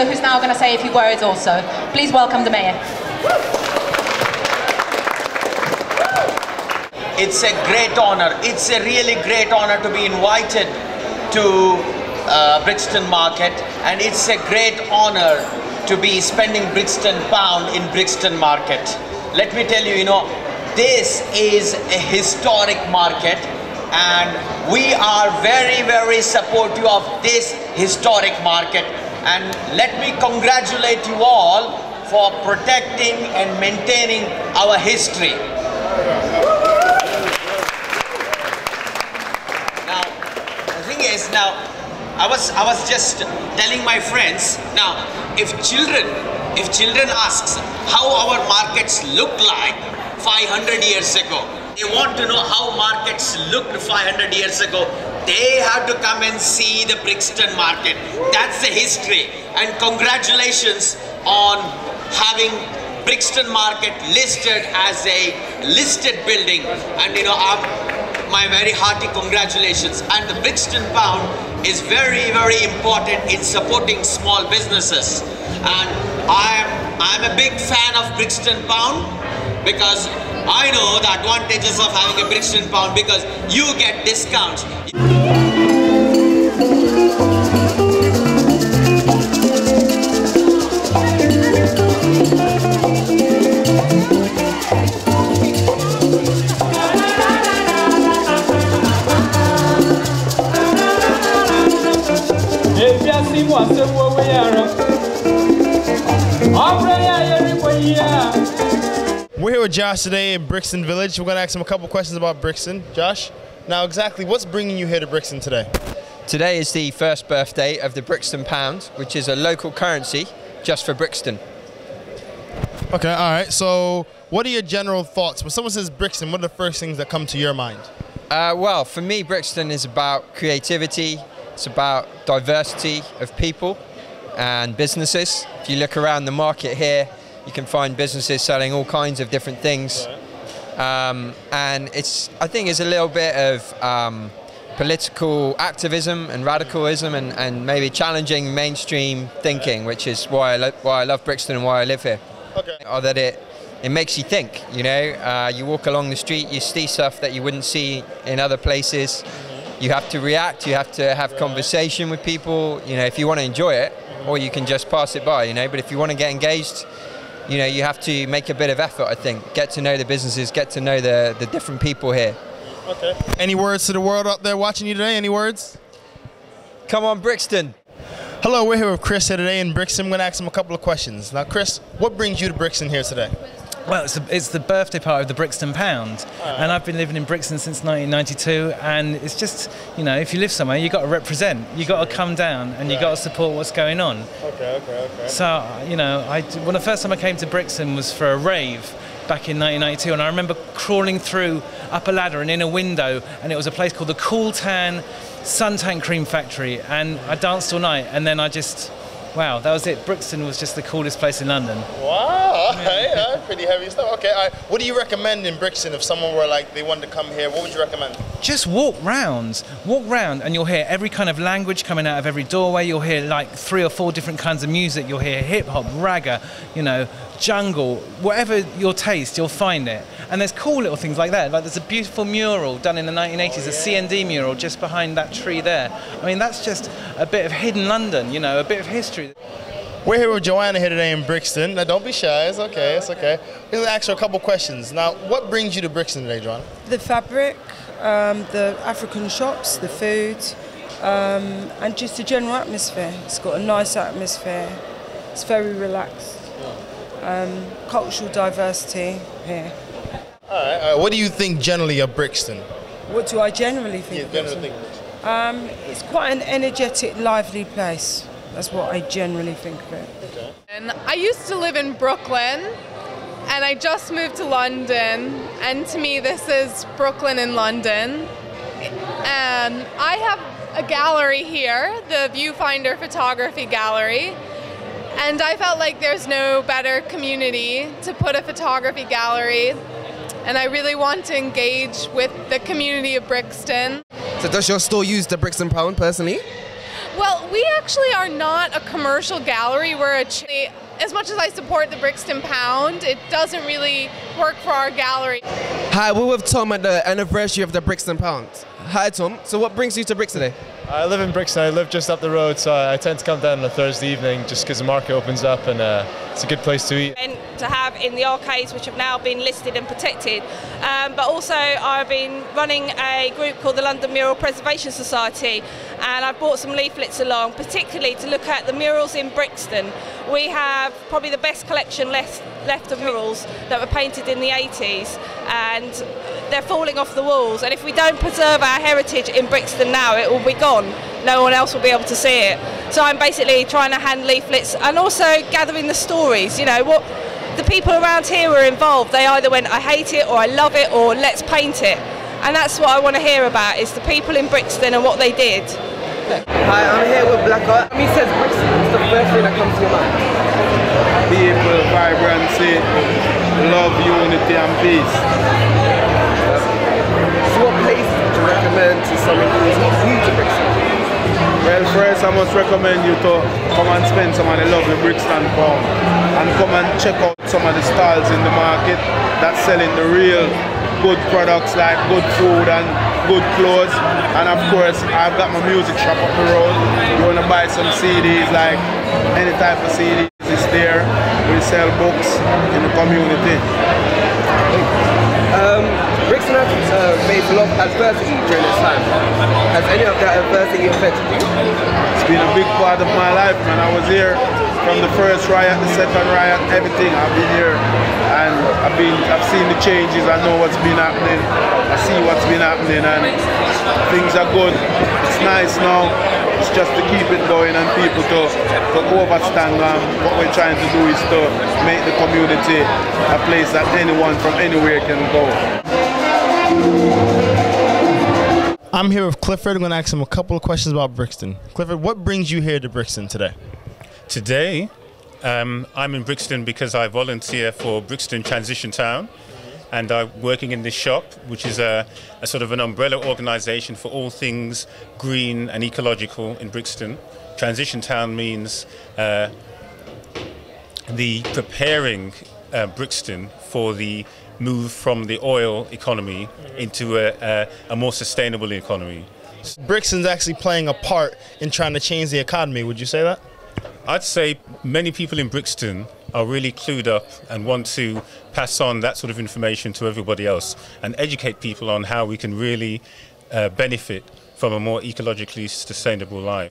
Who's now going to say a few words also. Please welcome the Mayor. It's a great honor. It's a really great honor to be invited to Brixton Market, and it's a great honor to be spending Brixton pound in Brixton Market. Let me tell you, this is a historic market, and we are very, very supportive of this historic market. And let me congratulate you all for protecting and maintaining our history. Now, the thing is, I was just telling my friends, now, if children asks how our markets look like 500 years ago, they want to know how markets looked 500 years ago, they have to come and see the Brixton market. That's the history. And congratulations on having Brixton market listed as a listed building. And my very hearty congratulations. And the Brixton pound is very, very important in supporting small businesses. And I'm a big fan of Brixton pound, because I know the advantages of having a Brixton pound, because you get discounts. We're here with Josh today in Brixton Village. We're going to ask him a couple questions about Brixton. Josh, now exactly what's bringing you here to Brixton today? Today is the first birthday of the Brixton pound, which is a local currency just for Brixton. Okay, all right. So what are your general thoughts? When someone says Brixton, what are the first things that come to your mind? Well, for me, Brixton is about creativity. It's about diversity of people and businesses. If you look around the market here, you can find businesses selling all kinds of different things. And I think it's a little bit of political activism and radicalism and maybe challenging mainstream thinking, which is why I love Brixton and why I live here. Okay. Or that it makes you think, you walk along the street, you see stuff that you wouldn't see in other places. You have to react, you have to have conversation with people, if you want to enjoy it, or you can just pass it by, but if you want to get engaged, you have to make a bit of effort, I think. Get to know the businesses, get to know the different people here. Okay. Any words to the world out there watching you today? Any words? Come on, Brixton. Hello, we're here with Chris here today in Brixton. I'm going to ask him a couple of questions. Now, Chris, what brings you to Brixton here today? Well, it's the birthday party of the Brixton pound, and I've been living in Brixton since 1992, and it's just, if you live somewhere, you've got to represent, you've got to come down, and you've got to support what's going on. Okay. So, when the first time I came to Brixton was for a rave back in 1992, and I remember crawling through up a ladder and in a window, and it was a place called the Cool Tan Suntan Cream Factory, and I danced all night, and then wow, that was it. Brixton was just the coolest place in London. Wow, okay, pretty heavy stuff. Okay, all right. What do you recommend in Brixton if someone were they wanted to come here? What would you recommend? Just walk round, and you'll hear every kind of language coming out of every doorway. You'll hear 3 or 4 different kinds of music. You'll hear hip hop, ragga, jungle, whatever your taste, you'll find it. And there's cool little things like that. There's a beautiful mural done in the 1980s, a CND mural just behind that tree there. I mean, that's just a bit of hidden London, a bit of history. We're here with Joanna here today in Brixton. Now, don't be shy. It's okay. It's okay. We're going to ask her a couple questions. Now, what brings you to Brixton today, Joanna? The fabric, the African shops, the food, and just the general atmosphere. It's got a nice atmosphere. It's very relaxed. Cultural diversity here. All right. What do you think generally of Brixton? What do I generally think of Brixton? It's quite an energetic, lively place. That's what I generally think of it. Okay. And I used to live in Brooklyn, and I just moved to London, and to me this is Brooklyn in London. And I have a gallery here, the Viewfinder Photography Gallery, and I felt like there's no better community to put a photography gallery, and I really want to engage with the community of Brixton. So does your store use the Brixton pound personally? Well, we actually are not a commercial gallery. We're as much as I support the Brixton pound, it doesn't really work for our gallery. Hi, we're with Tom at the anniversary of the Brixton pound. Hi Tom, so what brings you to Brixton today? I live in Brixton. I live just up the road, so I tend to come down on a Thursday evening just because the market opens up and it's a good place to eat. And to have in the arcades, which have now been listed and protected, but also I've been running a group called the London Mural Preservation Society, and I've brought some leaflets along, particularly to look at the murals in Brixton. We have probably the best collection left of murals that were painted in the 80s, and they're falling off the walls, and if we don't preserve our heritage in Brixton now, it will be gone. No one else will be able to see it. So I'm basically trying to hand leaflets and also gathering the stories, you know, what the people around here were involved. They either went, I hate it, or I love it, or let's paint it. And that's what I want to hear about, is the people in Brixton and what they did. Hi, I'm here with Blackheart. He says Brixton, what's the first thing that comes to your mind? People, vibrancy, love, unity and peace. So what place would you recommend to someone who is new to Brixton? Well, first I must recommend you to come and spend some of the lovely Brixton pound and come and check out some of the stalls in the market that's selling the real good products like good food and good clothes. And of course, I've got my music shop up the road. You want to buy some CDs, like any type of CDs, it's there. We sell books in the community. Brixton has faced a lot of adversity during this time. Has any of that adversity affected you? It's been a big part of my life, man. I was here from the first riot, the second riot, everything. I've been here and I've seen the changes. I know what's been happening. I see what's been happening, and things are good. It's nice now. It's just to keep it going and people to overstand what we're trying to do is to make the community a place that anyone from anywhere can go. I'm here with Clifford. I'm going to ask him a couple of questions about Brixton. Clifford, what brings you here to Brixton today? Today, I'm in Brixton because I volunteer for Brixton Transition Town, and I'm working in this shop, which is a sort of an umbrella organisation for all things green and ecological in Brixton. Transition Town means the preparing Brixton for the move from the oil economy into a more sustainable economy. Brixton's actually playing a part in trying to change the economy, would you say that? I'd say many people in Brixton are really clued up and want to pass on that sort of information to everybody else and educate people on how we can really benefit from a more ecologically sustainable life.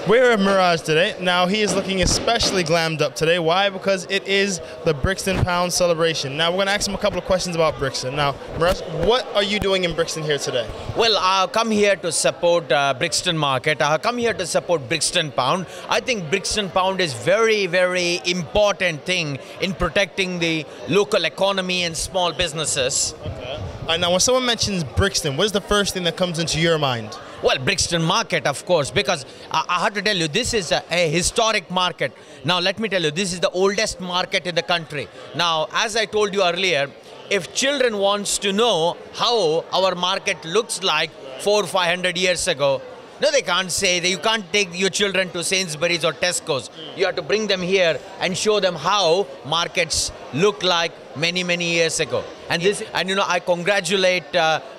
We're at Mirage today. Now, he is looking especially glammed up today. Why? Because it is the Brixton Pound celebration. Now, we're going to ask him a couple of questions about Brixton. Now, Mirage, what are you doing in Brixton here today? Well, I've come here to support Brixton Market. I've come here to support Brixton Pound. I think Brixton Pound is very, very important thing in protecting the local economy and small businesses. Okay. All right, now, when someone mentions Brixton, what is the first thing that comes into your mind? Well, Brixton Market, of course, because I have to tell you, this is a historic market. Now, let me tell you, this is the oldest market in the country. Now, as I told you earlier, if children wants to know how our market looks like 400 or 500 years ago, no, they can't say that you can't take your children to Sainsbury's or Tesco's. You have to bring them here and show them how markets look like many, many years ago. And this, and you know, I congratulate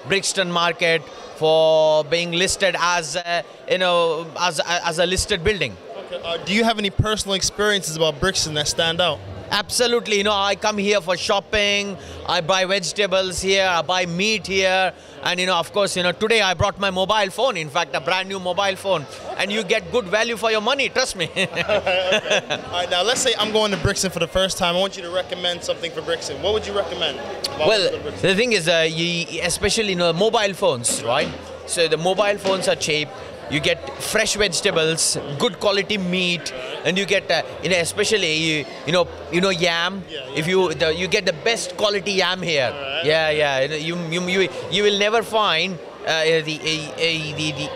Brixton Market for being listed as as a listed building. Okay. Do you have any personal experiences about Brixton that stand out? Absolutely, I come here for shopping, I buy vegetables here, I buy meat here, and of course, today I brought my mobile phone, in fact, a brand new mobile phone, and you get good value for your money, trust me. Okay. All right, now let's say I'm going to Brixton for the first time. I want you to recommend something for Brixton. What would you recommend? Well, the thing is, especially mobile phones, right? So the mobile phones are cheap. You get fresh vegetables, good quality meat, and you get, especially yam. If you get the best quality yam here. Right. Yeah. You will never find the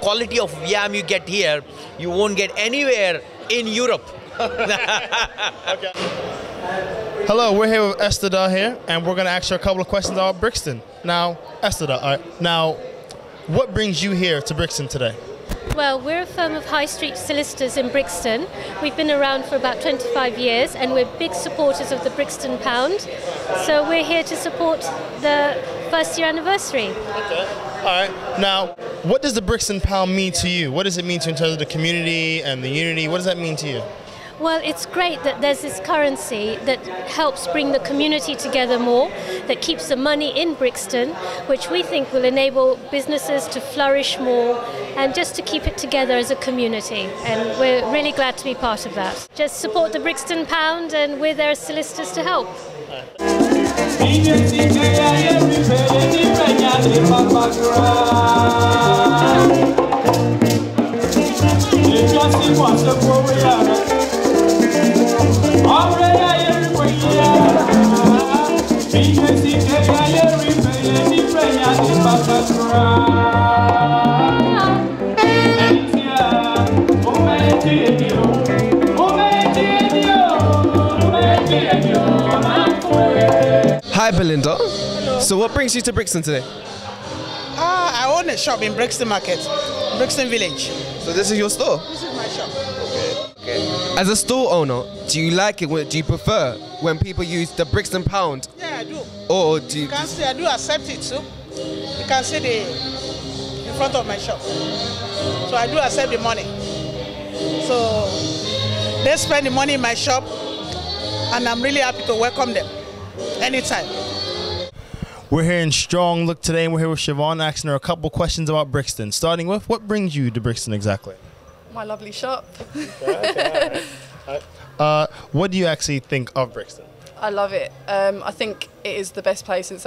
quality of yam you get here. You won't get anywhere in Europe. Okay. Hello, we're here with Esther here, and we're going to ask her a couple of questions about Brixton. Now, Esther, all right. Now, what brings you here to Brixton today? Well, we're a firm of high street solicitors in Brixton. We've been around for about 25 years and we're big supporters of the Brixton Pound. So we're here to support the first year anniversary. Okay. All right. Now, what does the Brixton Pound mean to you? What does it mean to you in terms of the community and the unity? What does that mean to you? Well, it's great that there's this currency that helps bring the community together more, that keeps the money in Brixton, which we think will enable businesses to flourish more and just to keep it together as a community. And we're really glad to be part of that. Just support the Brixton Pound and we're there as solicitors to help. Hi Belinda. Hello. So what brings you to Brixton today? I own a shop in Brixton Market, Brixton Village. So this is your store? This is my shop. Okay. As a store owner, do you like it? Do you prefer when people use the Brixton Pound? Yeah, I do. Or do you? You can see I do accept it too. You can see in front of my shop. So I do accept the money. So they spend the money in my shop, and I'm really happy to welcome them anytime. We're here in Strong Look today, and we're here with Siobhan, asking her a couple questions about Brixton. Starting with, what brings you to Brixton exactly? My lovely shop. Okay, all right. What do you actually think of Brixton? I love it. I think it is the best place in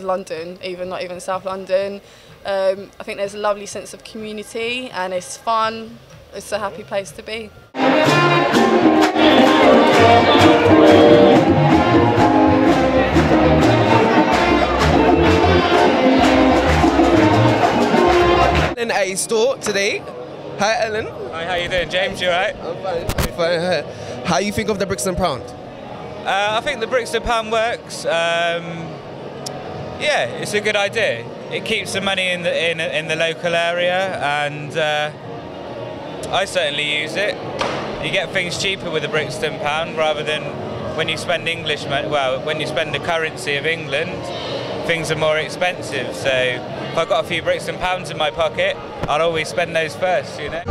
London, not even South London. I think there's a lovely sense of community and it's fun. It's a happy place to be. In a store today. Hi Ellen. Hi, how you doing, James? You alright? I'm fine. How you think of the Brixton Pound? I think the Brixton Pound works. Yeah, it's a good idea. It keeps the money in the local area, and I certainly use it. You get things cheaper with the Brixton Pound rather than when you spend English money. Well, when you spend the currency of England, things are more expensive. So if I've got a few Brixton Pounds in my pocket, I'll always spend those first, you know.